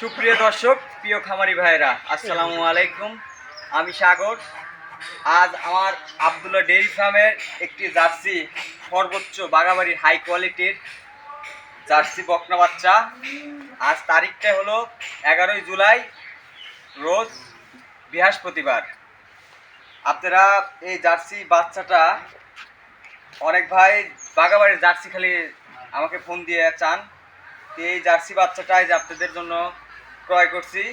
সুপ্রিয় দর্শক, প্রিয় খামারি ভাইরা, আসসালামু আলাইকুম। আমি সাগর। আজ আমার আব্দুল্লাহ ডেইরি ফার্মের একটি জার্সি, সর্বোচ্চ বাগাবাড়ির হাই কোয়ালিটির জার্সি বকনা বাচ্চা। আজ তারিখটা হলো 11ই জুলাই, রোজ বৃহস্পতিবার। আপনারা এই জার্সি বাচ্চাটা, অনেক ভাই বাগাবাড়ির জার্সি খালি আমাকে ফোন দিয়ে চান। এই জার্সি বাচ্চাটাই যে আপনাদের জন্য ক্রয় করছি।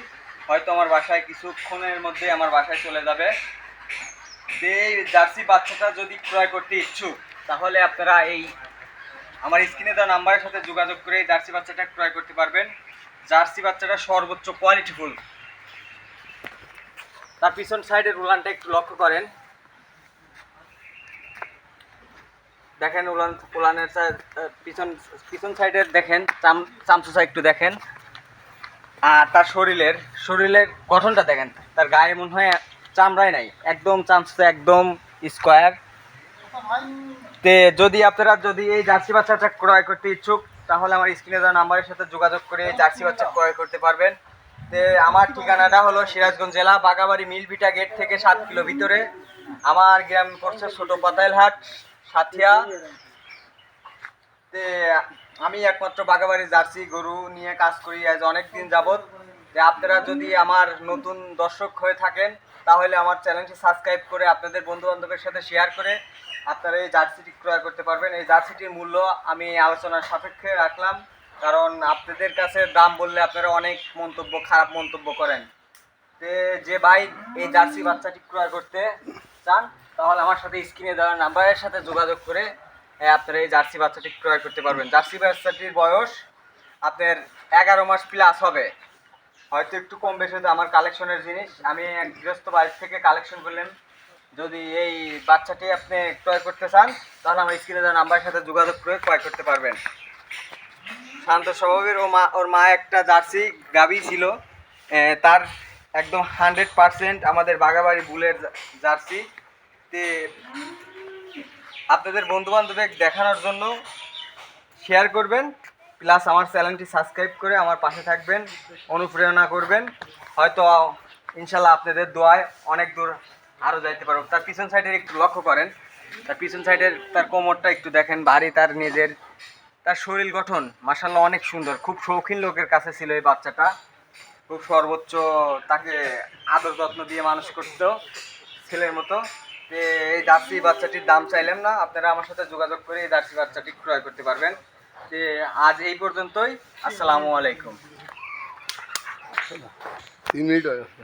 হয়তো আমার বাসায় কিছুক্ষণের মধ্যে আমার বাসায় চলে যাবে। এই জার্সি বাচ্চাটা যদি ক্রয় করতে ইচ্ছুক, তাহলে আপনারা এই আমার স্ক্রিনে দেওয়া নাম্বারের সাথে যোগাযোগ করে এই জার্সি বাচ্চাটা ক্রয় করতে পারবেন। জার্সি বাচ্চাটা সর্বোচ্চ কোয়ালিটিফুল। তার পিছন সাইডের উলানটা একটু লক্ষ্য করেন, দেখেন উলানের পিছন সাইডের দেখেন, চামচুচা একটু দেখেন। আর তার শরীরের গঠনটা দেখেন, তার গায়ে মনে হয় চামড়াই নাই, একদম চামচুচা, একদম স্কোয়ার। তে আপনারা যদি এই জার্সি বাচ্চাটা ক্রয় করতে ইচ্ছুক, তাহলে আমার স্ক্রিনে দেওয়া নাম্বারের সাথে যোগাযোগ করে এই জার্সি বাচ্চা ক্রয় করতে পারবেন। আমার ঠিকানাটা হলো সিরাজগঞ্জ জেলা, বাগাবাড়ি মিলভিটা গেট থেকে 7 কিলো ভিতরে। আমার গ্রাম পড়ছে ছোট পাতাইলহাট, সাথিয়া। আমি একমাত্র বাগাবাড়ির জার্সি গরু নিয়ে কাজ করি আজ অনেক দিন যাবৎ। আপনারা যদি আমার নতুন দর্শক হয়ে থাকেন, তাহলে আমার চ্যানেলটি সাবস্ক্রাইব করে আপনাদের বন্ধু বান্ধবের সাথে শেয়ার করে আপনারা এই জার্সিটি ক্রয় করতে পারবেন। এই জার্সিটির মূল্য আমি আলোচনার সাপেক্ষে রাখলাম, কারণ আপনাদের কাছে দাম বললে আপনারা অনেক খারাপ মন্তব্য করেন। যে ভাই এই জার্সি বাচ্চাটি ক্রয় করতে চান, তাহলে আমার সাথে স্ক্রিনে দেওয়া নাম্বারের সাথে যোগাযোগ করে আপনারা এই জার্সি বাচ্চাটি ক্রয় করতে পারবেন। জার্সি বাচ্চাটির বয়স আপনার 11 মাস প্লাস হবে, হয়তো একটু কম বেশি হতে। আমার কালেকশনের জিনিস, আমি এক গৃহস্থ বাড়ি থেকে কালেকশন করলাম। যদি এই বাচ্চাটি আপনি ক্রয় করতে চান, তাহলে আমার স্ক্রিনে দেওয়া নাম্বারের সাথে যোগাযোগ করে ক্রয় করতে পারবেন। শান্ত স্বভাবের ওর মা একটা জার্সি গাভী ছিল, তার একদম 100% আমাদের বাগাবাড়ি বুলের জার্সি। আপনাদের বন্ধু বান্ধবকে দেখানোর জন্য শেয়ার করবেন, প্লাস আমার চ্যানেলটি সাবস্ক্রাইব করে আমার পাশে থাকবেন, অনুপ্রেরণা করবেন। হয়তো ইনশাল্লাহ আপনাদের দোয়ায় অনেক দূর আরও যাইতে পারবো। তার পিছন সাইডের একটু লক্ষ্য করেন, তার পিছন সাইডের তার কোমরটা একটু দেখেন, ভারী। তার শরীর গঠন মাশাআল্লাহ অনেক সুন্দর। খুব শৌখিন লোকের কাছে ছিল এই বাচ্চাটা, খুব সর্বোচ্চ তাকে আদর যত্ন দিয়ে মানুষ করতো ছেলের মতো। এই জার্সি বাচ্চাটির দাম চাইলাম না, আপনারা আমার সাথে যোগাযোগ করে এই জার্সি বাচ্চাটি ক্রয় করতে পারবেন। আজ এই পর্যন্তই। আসসালামু আলাইকুম।